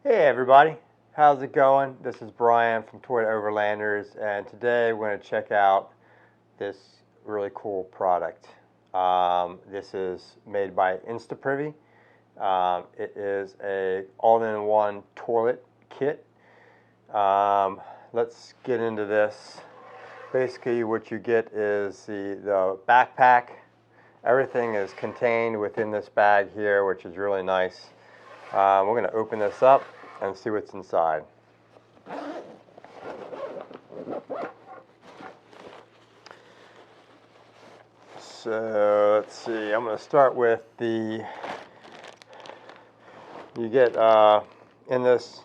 Hey everybody, how's it going? This is Brian from Toyota Overlanders, and today we're going to check out this really cool product. This is made by InstaPrivy. It is a all-in-one toilet kit. Let's get into this. Basically what you get is the backpack. Everything is contained within this bag here, which is really nice. We're going to open this up and see what's inside. So let's see, I'm going to start with you get in this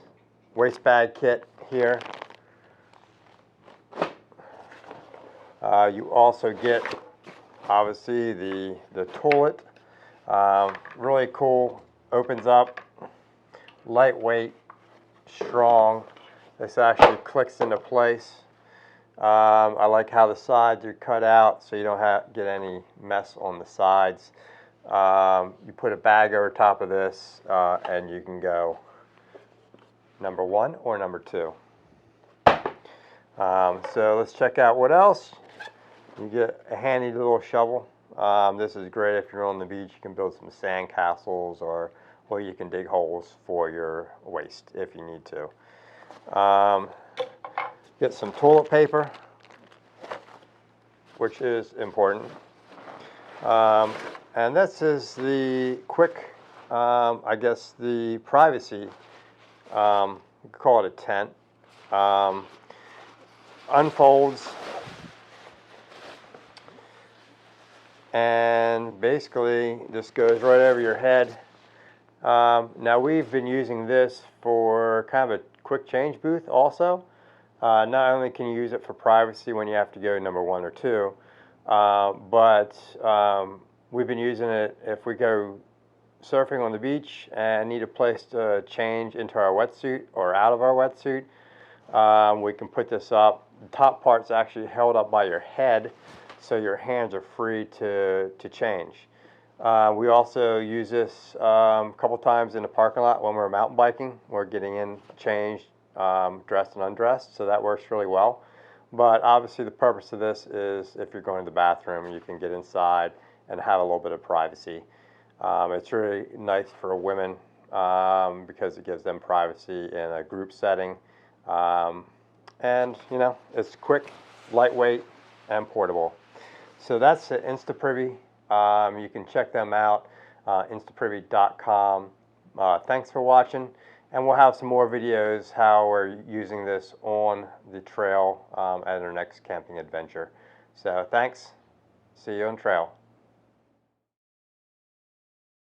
waste bag kit here, you also get obviously the toilet. Really cool, opens up, lightweight, strong. This actually clicks into place. I like how the sides are cut out so you don't get any mess on the sides. You put a bag over top of this and you can go number 1 or number 2. So let's check out what else. You get a handy little shovel. This is great if you're on the beach. You can build some sand castles, or you can dig holes for your waste if you need to. Get some toilet paper, which is important. And this is the quick, I guess, the privacy, you could call it a tent. Unfolds. And basically just goes right over your head. Now we've been using this for kind of a quick change booth also. Not only can you use it for privacy when you have to go number 1 or 2, but we've been using it if we go surfing on the beach and need a place to change into our wetsuit or out of our wetsuit. We can put this up. The top part's actually held up by your head, so your hands are free to change. We also use this a couple times in the parking lot when we're mountain biking. We're getting in, changed, dressed and undressed, so that works really well. But obviously the purpose of this is if you're going to the bathroom, you can get inside and have a little bit of privacy. It's really nice for women because it gives them privacy in a group setting. And you know, it's quick, lightweight, and portable. So that's the InstaPrivy. You can check them out, instaprivy.com. Thanks for watching, and we'll have some more videos how we're using this on the trail at our next camping adventure. So thanks. See you on trail.